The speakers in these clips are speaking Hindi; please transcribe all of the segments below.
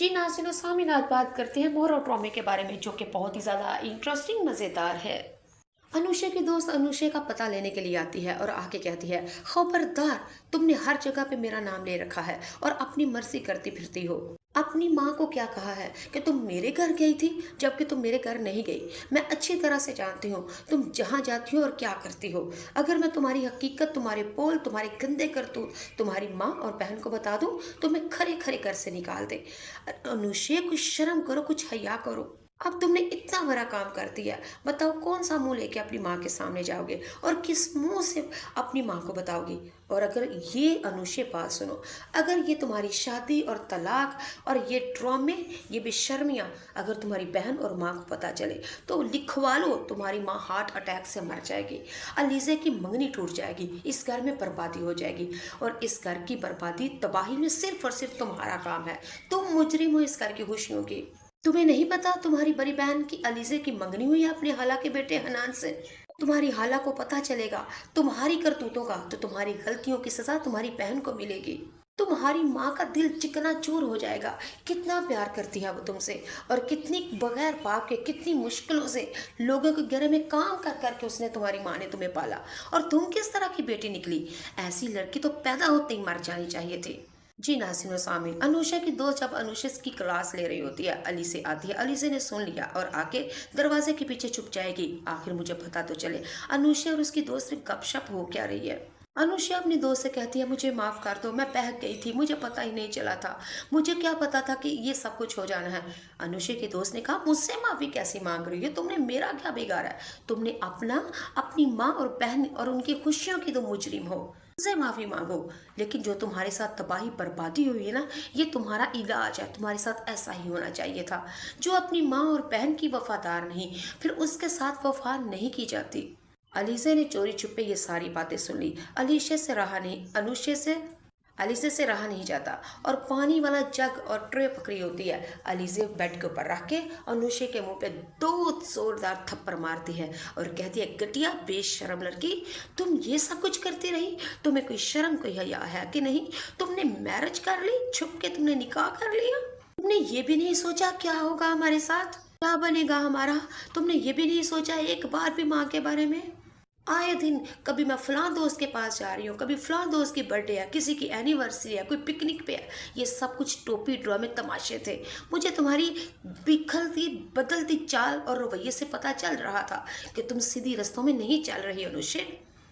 जी नाज़रीन सामीन, आज बात करते हैं मोर और ट्रॉमे के बारे में, जो कि बहुत ही ज़्यादा इंटरेस्टिंग मज़ेदार है। अनुषा की दोस्त अनुषा का पता लेने के लिए आती है और आके कहती है, खबरदार, तुमने हर जगह पे मेरा नाम ले रखा है और अपनी मर्जी करती फिरती हो। अपनी माँ को क्या कहा है कि तुम मेरे घर गई थी, जबकि तुम मेरे घर नहीं गई। मैं अच्छी तरह से जानती हूँ तुम जहाँ जाती हो और क्या करती हो। अगर मैं तुम्हारी हकीकत, तुम्हारे बोल, तुम्हारे गंदे करतूत तुम्हारी माँ और बहन को बता दूँ तो मैं खरे खरे घर से निकाल दे। अनुषा, कुछ शर्म करो, कुछ हया करो। अब तुमने इतना बड़ा काम कर दिया, बताओ कौन सा मुंह लेके अपनी माँ के सामने जाओगे और किस मुंह से अपनी माँ को बताओगी। और अगर ये अनुषे, बात सुनो, अगर ये तुम्हारी शादी और तलाक और ये ड्रामे, ये बेशर्मियाँ अगर तुम्हारी बहन और माँ को पता चले तो लिखवा लो, तुम्हारी माँ हार्ट अटैक से मर जाएगी, अलीजे की मंगनी टूट जाएगी, इस घर में बर्बादी हो जाएगी। और इस घर की बर्बादी, तबाही में सिर्फ और सिर्फ तुम्हारा काम है। तुम मुजरिम हो इस घर की खुशियों की। तुम्हें नहीं पता तुम्हारी बड़ी बहन की अलीजे की मंगनी हुई है अपने हाला के बेटे हनान से। तुम्हारी हाला को पता चलेगा तुम्हारी करतूतों का तो तुम्हारी गलतियों की सजा तुम्हारी बहन को मिलेगी। तुम्हारी माँ का दिल चिकना चूर हो जाएगा। कितना प्यार करती है वो तुमसे, और कितनी बगैर बाप के, कितनी मुश्किलों से लोगों के घर में काम कर करके उसने, तुम्हारी माँ ने तुम्हें पाला। और तुम किस तरह की बेटी निकली। ऐसी लड़की तो पैदा होते ही मर जानी चाहिए थी। जी नाज़रीन व सामीन, अनुषा की दोस्त जब अनुषा की क्लास ले रही होती है, अली से आती है। अली से ने सुन लिया और आके दरवाजे के पीछे छुप जाएगी। आखिर मुझे पता तो चले अनुषा और उसकी दोस्त में गपशप हो क्या रही है। अनुषा अपनी दोस्त से कहती है, मुझे माफ कर दो, मैं बहक गई थी, मुझे पता ही नहीं चला था, मुझे क्या पता था कि ये सब कुछ हो जाना है। अनुषा की दोस्त ने कहा, मुझसे माफी कैसी मांग रही है, तुमने मेरा क्या बिगाड़ा है। तुमने अपनी माँ और बहन और उनकी खुशियों की तो मुजरिम हो, मुझसे माफी मांगो। लेकिन जो तुम्हारे साथ तबाही बर्बादी हुई है ना, ये तुम्हारा इलाज है, तुम्हारे साथ ऐसा ही होना चाहिए था। जो अपनी माँ और बहन की वफादार नहीं, फिर उसके साथ वफा नहीं की जाती। अलीसे ने चोरी छुपे ये सारी बातें सुन ली। अलीसे से रहा नहीं जाता और पानी वाला जग और ट्रे पकड़ी होती है। अलीसे बेड के ऊपर रख के अनुषे के मुंह पे दो जोरदार थप्पड़ मारती है और कहती है, घटिया बेशरम लड़की, तुम ये सब कुछ करती रही, तुम्हें कोई शर्म, कोई हया है कि नहीं। तुमने मैरिज कर ली, छुप के तुमने निकाह कर लिया। तुमने ये भी नहीं सोचा क्या होगा हमारे साथ, क्या बनेगा हमारा। तुमने ये भी नहीं सोचा एक बार भी माँ के बारे में। आए दिन कभी मैं फलां दोस्त के पास जा रही हूँ, कभी फलां दोस्त की बर्थडे है, किसी की एनिवर्सरी है, कोई पिकनिक पे है। ये सब कुछ टोपी ड्रामे तमाशे थे। मुझे तुम्हारी बिखरती बदलती चाल और रवैये से पता चल रहा था कि तुम सीधी रास्तों में नहीं चल रही हो अनुषे।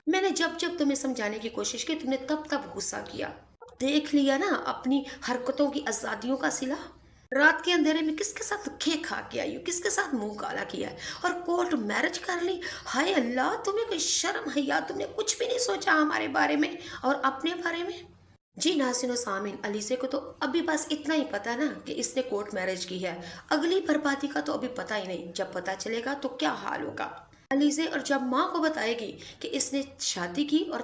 मैंने जब जब तुम्हें समझाने की कोशिश की, तुमने तब तब गुस्सा किया। देख लिया ना अपनी हरकतों की आजादियों का सिला। रात के अंधेरे में किसके साथ खे खा के आई हो, किसके साथ मुंह काला किया है, और कोर्ट मैरिज कर ली। हाय अल्लाह, तुम्हें कोई शर्म है या तुमने कुछ भी नहीं सोचा हमारे बारे में और अपने बारे में। जी नाज़रीन व सामीन, अलीज़े को तो अभी बस इतना ही पता ना कि इसने कोर्ट मैरिज की है। अगली बर्बादी का तो अभी पता ही नहीं, जब पता चलेगा तो क्या हाल होगा। अलीज़े और जब माँ को बताएगी कि इसने शादी की और